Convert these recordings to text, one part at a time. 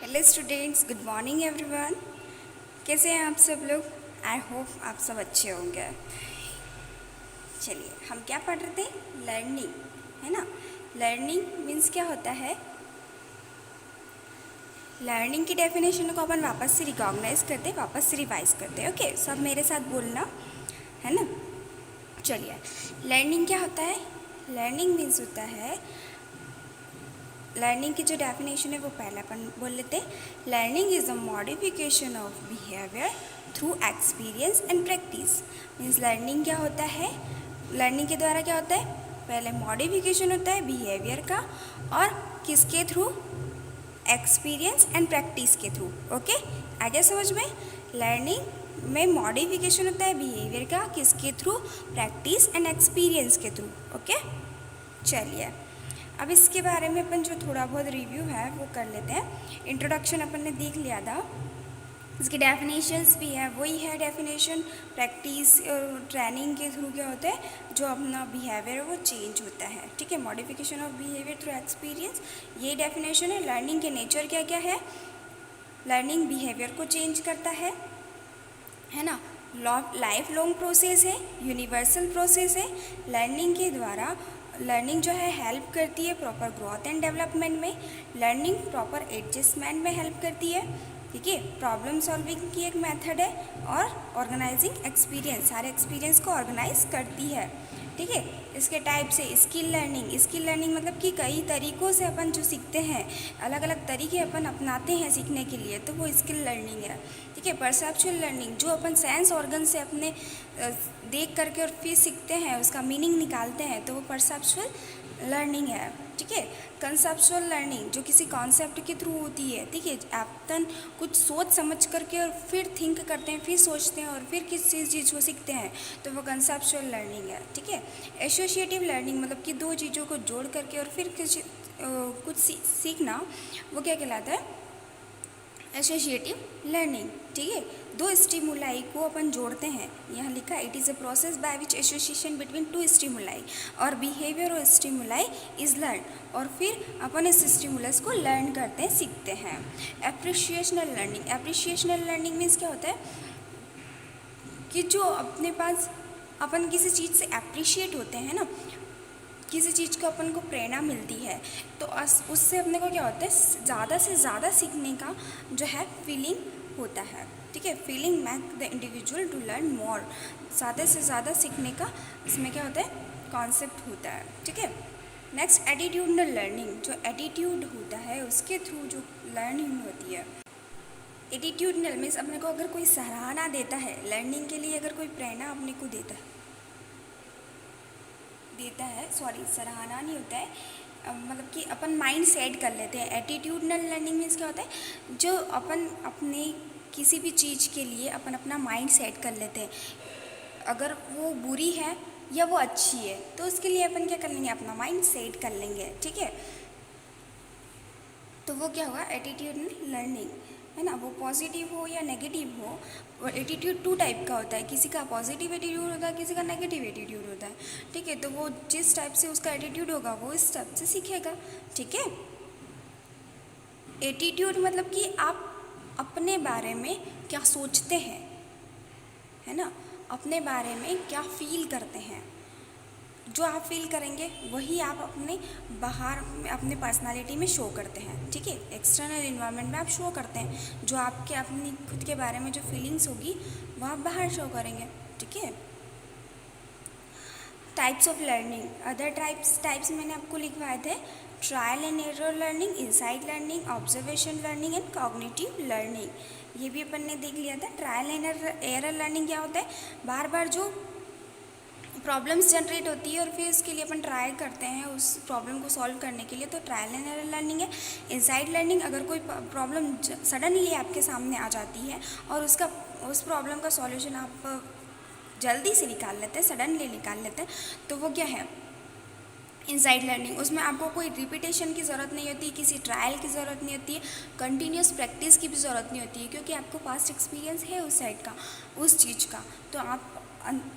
Hello students, good morning everyone. कैसे हैं आप सब लोग? आई होप आप सब अच्छे होंगे। चलिए, हम क्या पढ़ रहे थे? लर्निंग, है ना। लर्निंग मीन्स क्या होता है? लर्निंग की डेफिनेशन को अपन वापस से रिकॉग्नाइज करते, वापस से रिवाइज करते। ओके, सब मेरे साथ बोलना, है ना। चलिए, लर्निंग क्या होता है? लर्निंग मीन्स होता है, लर्निंग की जो डेफिनेशन है वो पहले अपन बोल लेते हैं। Learning is a modification of behaviour through experience and practice. Means learning क्या होता है? लर्निंग के द्वारा क्या होता है? पहले मॉडिफिकेशन होता है बिहेवियर का, और किसके थ्रू? एक्सपीरियंस एंड प्रैक्टिस के थ्रू। ओके, आ गया समझ में? लर्निंग में मॉडिफिकेशन होता है बिहेवियर का, किसके थ्रू? प्रैक्टिस एंड एक्सपीरियंस के थ्रू। ओके, चलिए अब इसके बारे में अपन जो थोड़ा बहुत रिव्यू है वो कर लेते हैं। इंट्रोडक्शन अपन ने देख लिया था, इसकी डेफिनेशंस भी है, वही है डेफिनेशन। प्रैक्टिस और ट्रेनिंग के थ्रू क्या होता है, जो अपना बिहेवियर है वो चेंज होता है। ठीक है, modification of behaviour through experience, ये डेफिनेशन है। लर्निंग के नेचर क्या क्या है? लर्निंग बिहेवियर को चेंज करता है ना। लाइफ लॉन्ग प्रोसेस है, यूनिवर्सल प्रोसेस है। लर्निंग के द्वारा लर्निंग जो है हेल्प करती है प्रॉपर ग्रोथ एंड डेवलपमेंट में। लर्निंग प्रॉपर एडजस्टमेंट में हेल्प करती है। ठीक है, प्रॉब्लम सॉल्विंग की एक मेथड है, और ऑर्गेनाइजिंग एक्सपीरियंस, सारे एक्सपीरियंस को ऑर्गेनाइज करती है। ठीक है, इसके टाइप से स्किल लर्निंग। स्किल लर्निंग मतलब कि कई तरीक़ों से अपन जो सीखते हैं, अलग अलग तरीके अपन अपनाते हैं सीखने के लिए, तो वो स्किल लर्निंग है। ठीक है, परसेप्चुअल लर्निंग, जो अपन सेंस ऑर्गन से अपने देख करके और फिर सीखते हैं, उसका मीनिंग निकालते हैं, तो वो परसेप्चुअल लर्निंग है। ठीक है, कंसेप्चुअल लर्निंग जो किसी कॉन्सेप्ट के थ्रू होती है। ठीक है, अपन कुछ सोच समझ करके और फिर थिंक करते हैं, फिर सोचते हैं और फिर किसी चीज़ को सीखते हैं, तो वो कंसेप्चुअल लर्निंग है। ठीक है, एसोसिएटिव लर्निंग मतलब कि दो चीज़ों को जोड़ करके और फिर कुछ सीखना, वो क्या कहलाता है? Associative learning. ठीक है, दो स्टिमुलाई को अपन जोड़ते हैं, यहाँ लिखा it is a process by which association between two stimuli और बिहेवियर और स्टिमुलाई इज लर्न, और फिर अपन इस स्टिमुलस को लर्न करते हैं, सीखते हैं। एप्रिशिएशनल लर्निंग। एप्रिशिएशनल लर्निंग मीन्स क्या होता है कि जो अपने पास अपन किसी चीज़ से एप्रिशिएट होते हैं ना, किसी चीज़ को अपन को प्रेरणा मिलती है, तो उससे अपने को क्या होता है, ज़्यादा से ज़्यादा सीखने का जो है फीलिंग होता है। ठीक है, feeling make the individual to learn more, ज़्यादा से ज़्यादा सीखने का इसमें क्या होता है, कॉन्सेप्ट होता है। ठीक है, नेक्स्ट एटीट्यूडनल लर्निंग, जो एटीट्यूड होता है उसके थ्रू जो लर्निंग होती है। एटीट्यूडनल मीन्स अपने को अगर कोई सराहना देता है लर्निंग के लिए, अगर कोई प्रेरणा अपने को देता है, सॉरी सराहना नहीं होता है, मतलब कि अपन माइंड सेट कर लेते हैं। एटीट्यूडनल लर्निंग मीन्स क्या होता है, जो अपन अपने किसी भी चीज़ के लिए अपन अपना माइंड सेट कर लेते हैं, अगर वो बुरी है या वो अच्छी है, तो उसके लिए अपन क्या कर लेंगे, अपना माइंड सेट कर लेंगे। ठीक है, तो वो क्या होगा, एटीट्यूडनल लर्निंग, है ना। वो पॉजिटिव हो या नेगेटिव हो, और एटीट्यूड टू टाइप का होता है, किसी का पॉजिटिव एटीट्यूड होता है, किसी का नेगेटिव एटीट्यूड होता है। ठीक है, तो वो जिस टाइप से उसका एटीट्यूड होगा वो इस टाइप से सीखेगा। ठीक है, एटीट्यूड मतलब कि आप अपने बारे में क्या सोचते हैं, है ना, अपने बारे में क्या फील करते हैं। जो आप फील करेंगे वही आप अपने बाहर में अपने पर्सनालिटी में शो करते हैं। ठीक है, एक्सटर्नल इन्वायरमेंट में आप शो करते हैं, जो आपके अपनी खुद के बारे में जो फीलिंग्स होगी वो आप बाहर शो करेंगे। ठीक है, types of learning, other types मैंने आपको लिखवाए थे। Trial and error learning, insight learning, observation learning and cognitive learning, ये भी अपन ने देख लिया था। ट्रायल एंड एरर लर्निंग क्या होता है, बार बार जो प्रॉब्लम्स जनरेट होती है और फिर उसके लिए अपन ट्राई करते हैं उस प्रॉब्लम को सॉल्व करने के लिए, तो ट्रायल एंड एरर लर्निंग है। इनसाइड लर्निंग, अगर कोई प्रॉब्लम सडनली आपके सामने आ जाती है और उस प्रॉब्लम का सॉल्यूशन आप जल्दी से निकाल लेते हैं, सडनली निकाल लेते हैं, तो वो क्या है, इनसाइड लर्निंग। उसमें आपको कोई रिपीटेशन की ज़रूरत नहीं होती, किसी ट्रायल की ज़रूरत नहीं होती है, कंटिन्यूस प्रैक्टिस की भी ज़रूरत नहीं होती है, क्योंकि आपको पास्ट एक्सपीरियंस है उस साइड का, उस चीज़ का, तो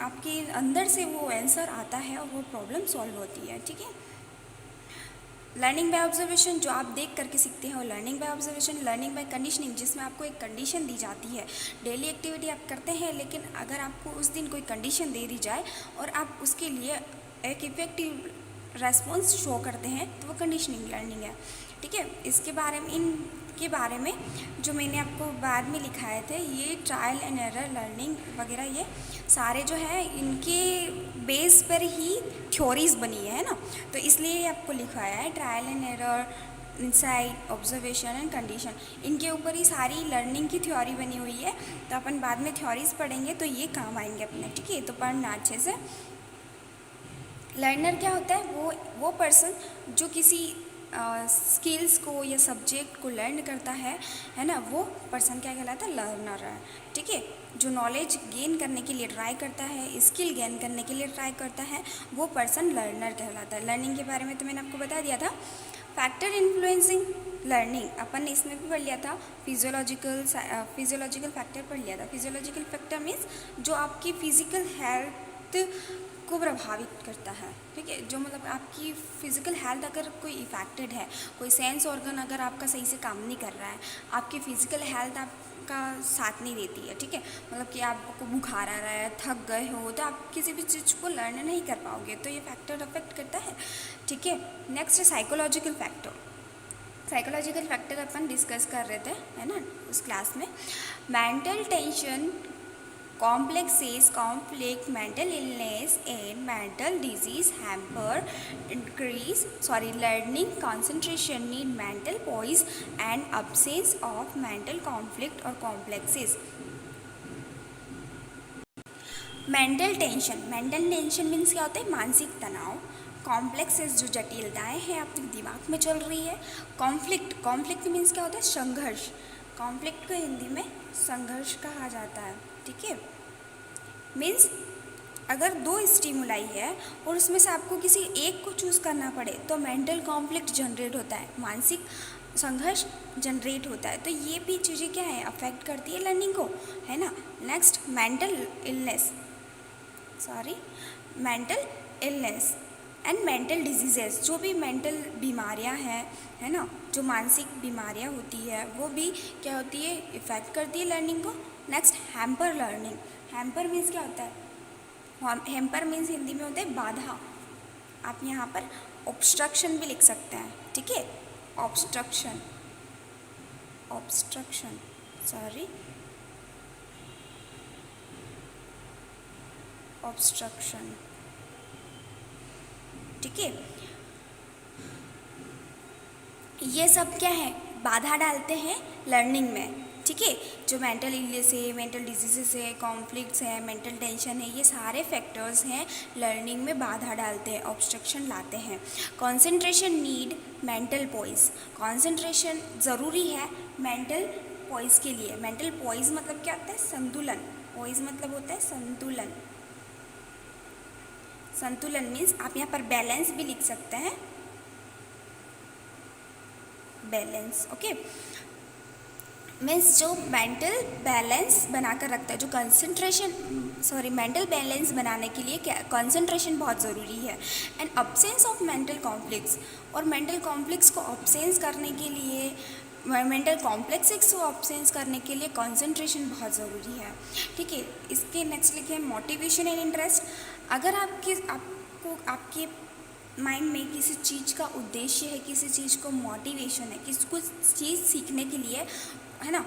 आपके अंदर से वो आंसर आता है और वो प्रॉब्लम सॉल्व होती है। ठीक है, लर्निंग बाय ऑब्जर्वेशन जो आप देख करके सीखते हैं वो learning by observation. Learning by conditioning जिसमें आपको एक कंडीशन दी जाती है, डेली एक्टिविटी आप करते हैं लेकिन अगर आपको उस दिन कोई कंडीशन दे दी जाए और आप उसके लिए एक इफेक्टिव रेस्पॉन्स शो करते हैं तो वो कंडीशनिंग लर्निंग है। ठीक है, इसके बारे में इनके बारे में जो मैंने आपको बाद में लिखाए थे, ये ट्रायल एंड एरर लर्निंग वगैरह ये सारे जो है इनके बेस पर ही थ्योरीज बनी है ना, तो इसलिए आपको लिखाया है trial and error, insight, observation and condition, इनके ऊपर ही सारी लर्निंग की थ्योरी बनी हुई है। तो अपन बाद में थ्योरीज पढ़ेंगे तो ये काम आएंगे अपने। ठीक है, तो पढ़ना अच्छे से। लर्नर क्या होता है? वो पर्सन जो किसी स्किल्स को या सब्जेक्ट को लर्न करता है ना, वो पर्सन क्या कहलाता है? लर्नर है। ठीक है, जो नॉलेज गेन करने के लिए ट्राई करता है, स्किल गेन करने के लिए ट्राई करता है, वो पर्सन लर्नर कहलाता है। लर्निंग के बारे में तो मैंने आपको बता दिया था। फैक्टर इन्फ्लुएंसिंग लर्निंग अपन ने इसमें भी पढ़ लिया था, फिजियोलॉजिकल फैक्टर पढ़ लिया था। फिजियोलॉजिकल फैक्टर मीन्स जो आपकी फिजिकल हेल्थ को प्रभावित करता है। ठीक है, जो मतलब आपकी फिजिकल हेल्थ अगर कोई इफेक्टेड है, कोई सेंस ऑर्गन अगर आपका सही से काम नहीं कर रहा है, आपकी फिजिकल हेल्थ आपका साथ नहीं देती है, ठीक है, मतलब कि आपको बुखार आ रहा है, थक गए हो, तो आप किसी भी चीज़ को लर्न नहीं कर पाओगे, तो ये फैक्टर अफेक्ट करता है। ठीक है, नेक्स्ट है साइकोलॉजिकल फैक्टर। साइकोलॉजिकल फैक्टर अपन डिस्कस कर रहे थे, है ना, उस क्लास में। Mental tension, complexes, conflict, mental illness and mental disease hamper learning, concentration, need mental poise and absence of mental conflict or complexes. Mental tension means क्या होता है? मानसिक तनाव। कॉम्प्लेक्सेस जो जटिलताएं हैं आपके दिमाग में चल रही है। कॉन्फ्लिक्ट मीन्स क्या होता है? संघर्ष। कॉन्फ्लिक्ट को हिंदी में संघर्ष कहा जाता है। ठीक है, मीन्स अगर दो स्टिमुलाई है और उसमें से आपको किसी एक को चूज़ करना पड़े तो मेंटल कॉन्फ्लिक्ट जनरेट होता है, मानसिक संघर्ष जनरेट होता है। तो ये भी चीज़ें क्या है? अफेक्ट करती है लर्निंग को, है ना। Next mental illness and mental diseases, जो भी मेंटल बीमारियां हैं, है ना, जो मानसिक बीमारियां होती है वो भी क्या होती है? इफ़ेक्ट करती है लर्निंग को। Next hamper learning. Hamper means क्या होता है? हैम्पर मीन्स हिंदी में होता है बाधा। आप यहाँ पर ऑब्स्ट्रक्शन भी लिख सकते हैं। ठीक है, ऑब्स्ट्रक्शन ठीक है, ये सब क्या है? बाधा डालते हैं लर्निंग में। ठीक है, जो मेंटल इलनेस है, मेंटल डिजीजेस है, कॉन्फ्लिक्ट्स है, मेंटल टेंशन है, ये सारे फैक्टर्स हैं लर्निंग में बाधा डालते हैं, ऑब्स्ट्रक्शन लाते हैं। Concentration, need mental poise. Concentration ज़रूरी है मेंटल पॉइज के लिए। मेंटल पॉइज मतलब क्या होता है? संतुलन। पॉइज मतलब होता है संतुलन। संतुलन मीन्स आप यहाँ पर बैलेंस भी लिख सकते हैं, बैलेंस। ओके, मीन्स जो मेंटल बैलेंस बनाकर रखता है, जो मेंटल बैलेंस बनाने के लिए क्या? कंसंट्रेशन बहुत ज़रूरी है। And absence of mental complex, और मेंटल कॉम्प्लेक्स को ऑब्सेंस करने के लिए, मेंटल कॉम्प्लेक्सेस को ऑब्सेंस करने के लिए कंसंट्रेशन बहुत ज़रूरी है। ठीक है, इसके नेक्स्ट लिखे हैं मोटिवेशन एंड इंटरेस्ट। अगर आपके माइंड में किसी चीज़ का उद्देश्य है, किसी चीज़ को मोटिवेशन है, किसी कुछ चीज़ सीखने के लिए, है ना,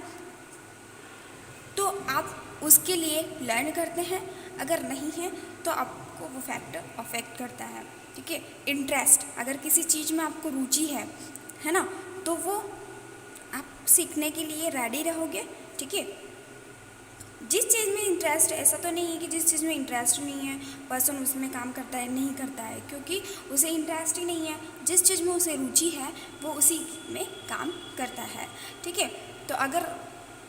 तो आप उसके लिए लर्न करते हैं। अगर नहीं है तो आपको वो फैक्टर अफेक्ट करता है। ठीक है, इंटरेस्ट, अगर किसी चीज़ में आपको रुचि है ना, तो वो आप सीखने के लिए रेडी रहोगे। ठीक है, जिस चीज़ में इंटरेस्ट है, ऐसा तो नहीं है कि जिस चीज़ में इंटरेस्ट नहीं है पर्सन उसमें काम करता है, नहीं करता है, क्योंकि उसे इंटरेस्ट ही नहीं है। जिस चीज़ में उसे रुचि है वो उसी में काम करता है। ठीक है, तो अगर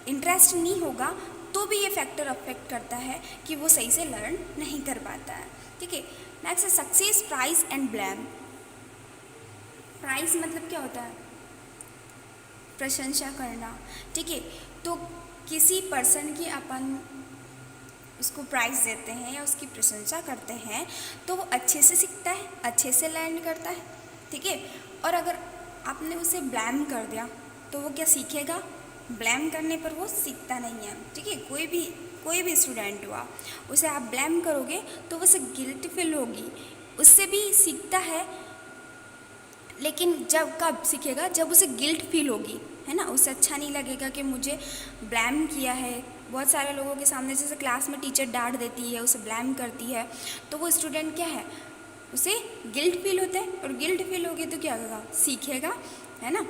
इंटरेस्ट नहीं होगा तो भी ये फैक्टर अफेक्ट करता है कि वो सही से लर्न नहीं कर पाता है। ठीक है, नेक्स्ट है success, praise and blame. Praise मतलब क्या होता है? प्रशंसा करना। ठीक है, तो किसी पर्सन की अपन उसको प्राइज़ देते हैं या उसकी प्रशंसा करते हैं तो वो अच्छे से सीखता है, अच्छे से लर्न करता है। ठीक है, और अगर आपने उसे ब्लेम कर दिया तो वो क्या सीखेगा? ब्लेम करने पर वो सीखता नहीं है, ठीक है। कोई भी स्टूडेंट हुआ, उसे आप ब्लेम करोगे तो उसे गिल्ट फील होगी, उससे भी सीखता है, लेकिन जब कब सीखेगा? जब उसे गिल्ट फील होगी, है ना। उसे अच्छा नहीं लगेगा कि मुझे ब्लेम किया है। बहुत सारे लोगों के सामने जैसे क्लास में टीचर डांट देती है, उसे ब्लेम करती है, तो वो स्टूडेंट क्या है, उसे गिल्ट फील होता है, और गिल्ट फील होगी तो क्या होगा? सीखेगा, है ना।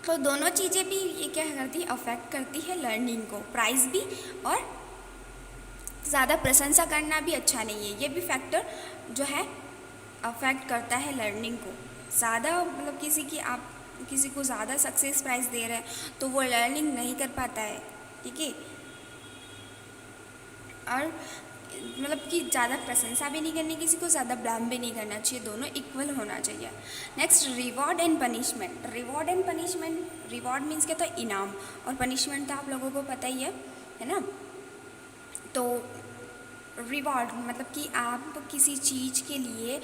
तो दोनों चीज़ें भी ये क्या करती है? अफेक्ट करती है लर्निंग को। प्राइज़ भी और ज़्यादा प्रशंसा करना भी अच्छा नहीं है, ये भी फैक्टर जो है अफेक्ट करता है लर्निंग को। ज़्यादा मतलब आप किसी को ज़्यादा सक्सेस प्राइज़ दे रहे हैं तो वो लर्निंग नहीं कर पाता है, ठीक है। और मतलब कि ज़्यादा प्रशंसा भी नहीं करनी किसी को, ज़्यादा ब्लेम भी नहीं करना चाहिए, दोनों इक्वल होना चाहिए। Next, reward and punishment. Reward and punishment, reward means क्या था? इनाम, और पनिशमेंट तो आप लोगों को पता ही है ना। तो रिवॉर्ड मतलब कि आप किसी चीज़ के लिए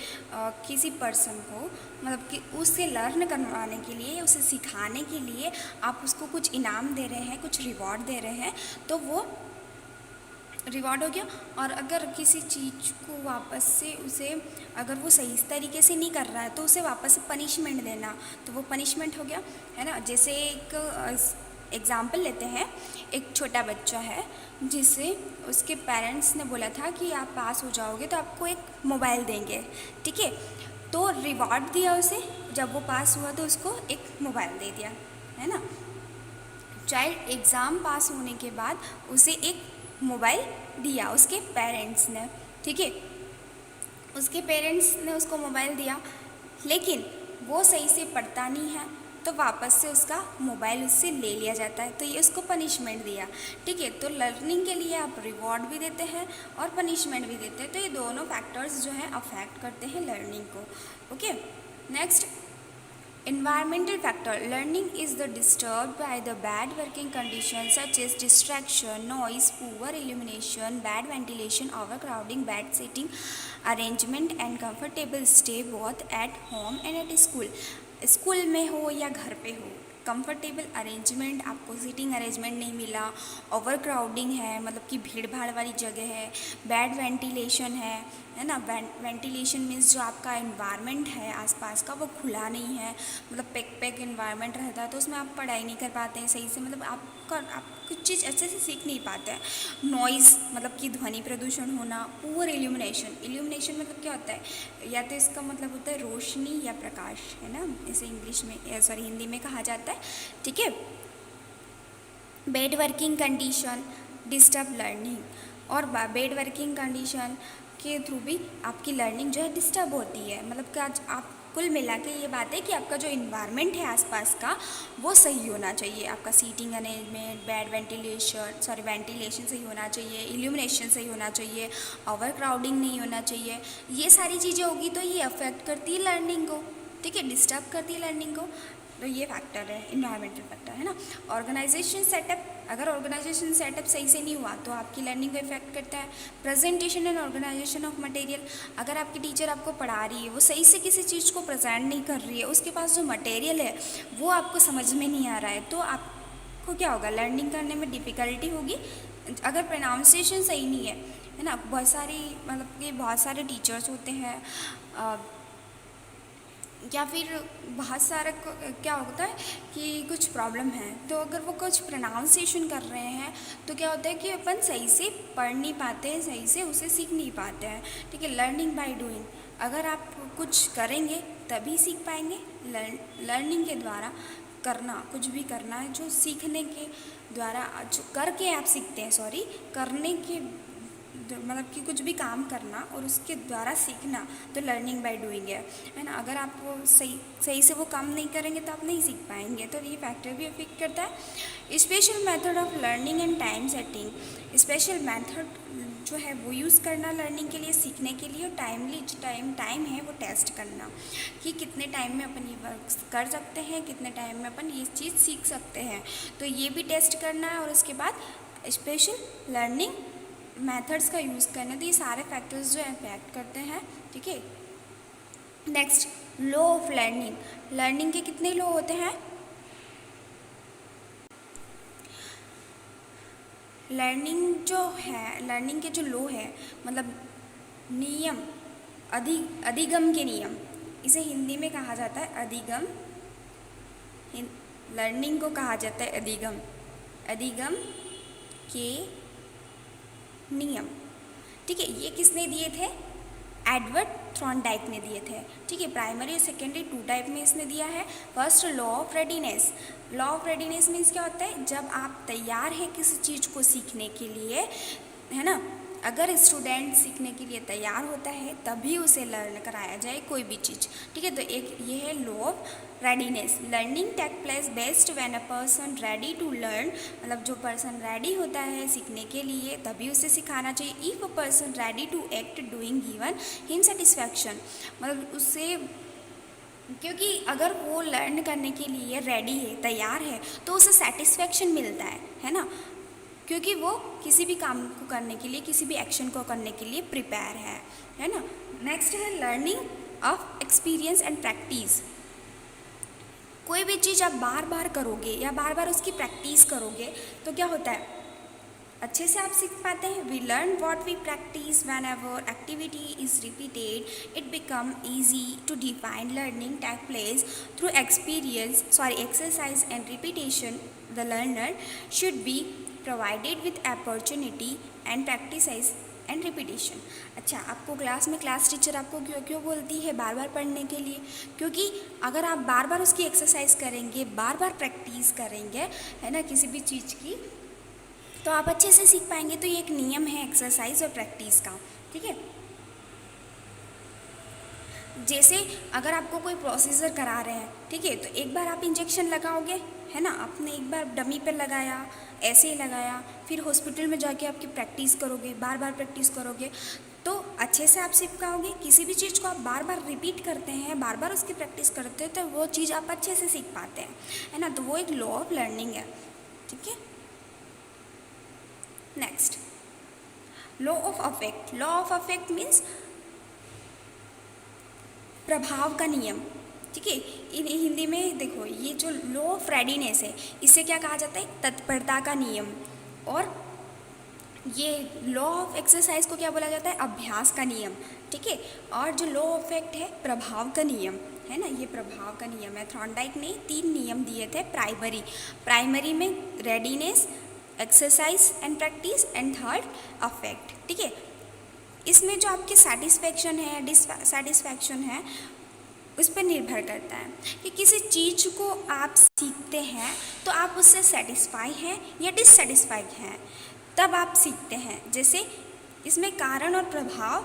किसी पर्सन को मतलब कि उससे लर्न करवाने के लिए, उसे सिखाने के लिए आप उसको कुछ इनाम दे रहे हैं, कुछ रिवॉर्ड दे रहे हैं, तो वो रिवॉर्ड हो गया। और अगर किसी चीज़ को वापस से उसे अगर वो सही तरीके से नहीं कर रहा है तो उसे वापस से पनिशमेंट देना, तो वो पनिशमेंट हो गया, है ना। जैसे एक एग्ज़ाम्पल लेते हैं, एक छोटा बच्चा है जिसे उसके पेरेंट्स ने बोला था कि आप पास हो जाओगे तो आपको एक मोबाइल देंगे, ठीक है। तो रिवॉर्ड दिया उसे, जब वो पास हुआ तो उसको एक मोबाइल दे दिया, है ना। चाइल्ड एग्ज़ाम पास होने के बाद उसे एक मोबाइल दिया उसके पेरेंट्स ने, ठीक है। उसके पेरेंट्स ने उसको मोबाइल दिया, लेकिन वो सही से पढ़ता नहीं है तो वापस से उसका मोबाइल उससे ले लिया जाता है, तो ये उसको पनिशमेंट दिया, ठीक है। तो लर्निंग के लिए आप रिवॉर्ड भी देते हैं और पनिशमेंट भी देते हैं, तो ये दोनों फैक्टर्स जो हैं अफेक्ट करते हैं लर्निंग को, okay. Next, environmental factor. Learning is disturbed by the bad working conditions such as distraction, noise, poor illumination, bad ventilation, overcrowding, bad seating arrangement and comfortable stay both at home and at school. School में हो या घर पे हो, comfortable arrangement, आपको seating arrangement नहीं मिला, over crowding है मतलब कि भीड़ भाड़ वाली जगह है, बैड वेंटिलेशन है ना। वेंटिलेशन मीन्स जो आपका इन्वायरमेंट है आसपास का वो खुला नहीं है, मतलब पैक इन्वायरमेंट रहता है तो उसमें आप पढ़ाई नहीं कर पाते हैं सही से, मतलब आप कुछ चीज़ अच्छे से सीख नहीं पाते हैं। नॉइज़ मतलब कि ध्वनि प्रदूषण होना, पुअर इल्यूमिनेशन मतलब क्या होता है? या तो इसका मतलब होता है रोशनी या प्रकाश, है ना, इसे इंग्लिश में हिंदी में कहा जाता है, ठीक है। Bed working condition disturb learning, और बेड वर्किंग कंडीशन के थ्रू भी आपकी लर्निंग जो है डिस्टर्ब होती है। मतलब कि आज आप कुल मिला के ये बात है कि आपका जो इन्वायरमेंट है आसपास का वो सही होना चाहिए, आपका सीटिंग अरेंजमेंट, वेंटिलेशन सही होना चाहिए, इल्यूमिनेशन सही होना चाहिए, ओवर क्राउडिंग नहीं होना चाहिए। ये सारी चीज़ें होगी तो ये अफेक्ट करती है लर्निंग को, ठीक है, डिस्टर्ब करती है लर्निंग को। तो ये फैक्टर है, इन्वायरमेंटल फैक्टर, है ना। ऑर्गेनाइजेशन सेटअप, अगर ऑर्गेनाइजेशन सेटअप सही से नहीं हुआ तो आपकी लर्निंग को इफेक्ट करता है। Presentation and organisation of material, अगर आपकी टीचर आपको पढ़ा रही है, वो सही से किसी चीज़ को प्रेजेंट नहीं कर रही है, उसके पास जो मटेरियल है वो आपको समझ में नहीं आ रहा है, तो आपको क्या होगा? लर्निंग करने में डिफ़िकल्टी होगी। अगर प्रोनाउंसिएशन सही नहीं है ना, बहुत सारे टीचर्स होते हैं या फिर बहुत सारा क्या होता है कि कुछ प्रॉब्लम है, तो अगर वो कुछ प्रोनाउंसिएशन कर रहे हैं तो क्या होता है कि अपन सही से पढ़ नहीं पाते हैं, सही से उसे सीख नहीं पाते हैं, ठीक है। लर्निंग बाय डूइंग, अगर आप कुछ करेंगे तभी सीख पाएंगे। लर्निंग के द्वारा करना, कुछ भी करना है जो सीखने के द्वारा, जो करके आप सीखते हैं, करने के मतलब कि कुछ भी काम करना और उसके द्वारा सीखना, तो लर्निंग बाय डूइंग है ना। अगर आप वो सही से वो काम नहीं करेंगे तो आप नहीं सीख पाएंगे, तो ये फैक्टर भी अफेक्ट करता है। Special method of learning and time setting, special method जो है वो यूज़ करना लर्निंग के लिए, सीखने के लिए, टाइम है वो टेस्ट करना कि कितने टाइम में अपन ये वर्क कर सकते हैं, कितने टाइम में अपन ये चीज़ सीख सकते हैं, तो ये भी टेस्ट करना है। और उसके बाद स्पेशल लर्निंग मेथड्स का यूज़ करना, तो ये सारे फैक्टर्स जो इम्पैक्ट करते हैं, ठीक है। Next, law of learning, learning के कितने लॉ होते हैं? लर्निंग जो है, लर्निंग के जो लॉ है मतलब नियम, अधिगम के नियम, इसे हिंदी में कहा जाता है अधिगम। लर्निंग को कहा जाता है अधिगम, अधिगम के नियम। ठीक है, ये किसने दिए थे? एडवर्ड थॉर्नडाइक ने दिए थे। ठीक है, प्राइमरी और सेकेंडरी 2 टाइप में इसने दिया है। First, law of readiness. Law of readiness means क्या होता है? जब आप तैयार हैं किसी चीज़ को सीखने के लिए, है ना, अगर स्टूडेंट सीखने के लिए तैयार होता है तभी उसे लर्न कराया जाए कोई भी चीज़। ठीक है, तो एक ये है law of readiness. Learning take place best when a person ready to learn, मतलब जो पर्सन रेडी होता है सीखने के लिए तभी उसे सिखाना चाहिए। If a person ready to act doing given him satisfaction, मतलब उससे, क्योंकि अगर वो लर्न करने के लिए रेडी है, तैयार है, तो उसे सेटिस्फैक्शन मिलता है ना, क्योंकि वो किसी भी काम को करने के लिए, किसी भी एक्शन को करने के लिए प्रिपेयर है ना। नेक्स्ट है learning of experience and practice. कोई भी चीज़ आप बार बार करोगे या बार बार उसकी प्रैक्टिस करोगे तो क्या होता है? अच्छे से आप सीख पाते हैं। We learn what we practise whenever activity is repeated it become easy to define learning take place through exercise and repetition. The learner should be provided with opportunity and practice and repetition. अच्छा, आपको class में class teacher आपको क्यों बोलती है बार बार पढ़ने के लिए? क्योंकि अगर आप बार बार उसकी एक्सरसाइज करेंगे, बार बार प्रैक्टिस करेंगे, है ना, किसी भी चीज़ की, तो आप अच्छे से सीख पाएंगे। तो ये एक नियम है एक्सरसाइज और प्रैक्टिस का। ठीक है, जैसे अगर आपको कोई प्रोसीजर करा रहे हैं, ठीक है, तो एक बार आप इंजेक्शन लगाओगे, है ना, आपने एक बार डमी पर लगाया, ऐसे ही लगाया, फिर हॉस्पिटल में जाके आपकी प्रैक्टिस करोगे, बार बार प्रैक्टिस करोगे तो अच्छे से आप सीख पाओगे। किसी भी चीज़ को आप बार बार रिपीट करते हैं, बार बार उसकी प्रैक्टिस करते हैं, तो वो चीज़ आप अच्छे से सीख पाते हैं, है ना, तो वो एक लॉ ऑफ लर्निंग है। ठीक है, next, law of affect. Law of affect means प्रभाव का नियम। ठीक है, इन हिंदी में देखो, ये जो लॉ ऑफ रेडीनेस है इसे क्या कहा जाता है? तत्परता का नियम। और ये लॉ ऑफ एक्सरसाइज को क्या बोला जाता है? अभ्यास का नियम। ठीक है, और जो लॉ ऑफ इफेक्ट है प्रभाव का नियम, है ना, ये प्रभाव का नियम है। थॉर्नडाइक ने 3 नियम दिए थे प्राइमरी में readiness, exercise and practice, and third affect. ठीक है, इसमें जो आपके सेटिस्फैक्शन है, डिससेटिस्फैक्शन है, उस पर निर्भर करता है कि किसी चीज़ को आप सीखते हैं तो आप उससे सेटिस्फाई हैं या डिससेटिस्फाइड हैं, तब आप सीखते हैं। जैसे इसमें कारण और प्रभाव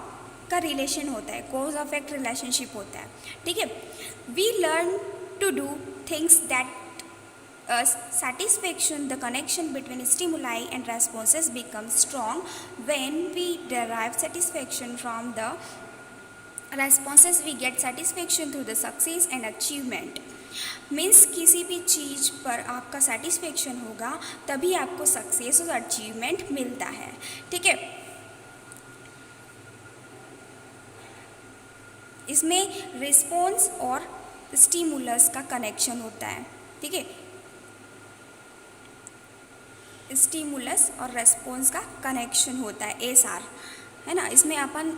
का रिलेशन होता है, कॉज अफेक्ट रिलेशनशिप होता है। ठीक है, we learn to do things that satisfaction, the connection between stimuli and responses becomes strong when we derive satisfaction from the responses. We get satisfaction through the success and achievement. Means किसी भी चीज़ पर आपका satisfaction होगा तभी आपको success और achievement मिलता है। ठीक है, इसमें रिस्पॉन्स और स्टिमुलस का कनेक्शन होता है। ठीक है, स्टिमुलस और रेस्पॉन्स का कनेक्शन होता है, एसआर, है ना। इसमें अपन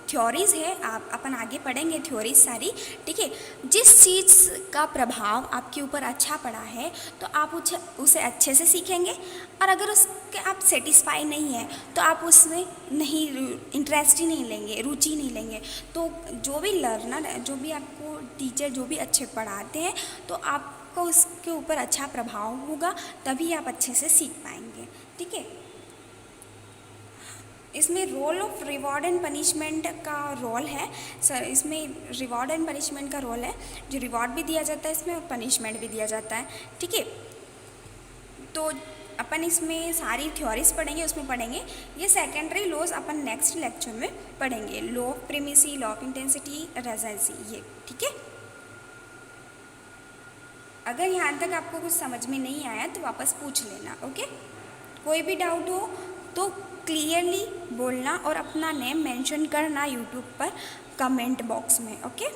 थ्योरीज है, अपन आगे पढ़ेंगे थ्योरीज सारी। ठीक है, जिस चीज़ का प्रभाव आपके ऊपर अच्छा पड़ा है तो आप उसे अच्छे से सीखेंगे, और अगर उसके आप सेटिस्फाई नहीं है तो आप उसमें नहीं इंटरेस्ट ही नहीं लेंगे, रुचि नहीं लेंगे। तो जो भी लर्नर, जो भी आपको टीचर जो भी अच्छे पढ़ाते हैं तो आपको उसके ऊपर अच्छा प्रभाव होगा, तभी आप अच्छे से सीख पाएंगे। ठीक है, इसमें role of reward and punishment का रोल है सर। इसमें रिवॉर्ड एंड पनिशमेंट का रोल है, जो रिवॉर्ड भी दिया जाता है इसमें और पनिशमेंट भी दिया जाता है। ठीक है, तो अपन इसमें सारी थ्योरीज पढ़ेंगे, उसमें पढ़ेंगे ये सेकेंडरी लॉज अपन नेक्स्ट लेक्चर में पढ़ेंगे। Law of primacy, law of intensity, recency, ये। ठीक है, अगर यहाँ तक आपको कुछ समझ में नहीं आया तो वापस पूछ लेना। ओके, कोई भी डाउट हो तो क्लियरली बोलना और अपना नेम मेंशन करना यूट्यूब पर कमेंट बॉक्स में। ओके।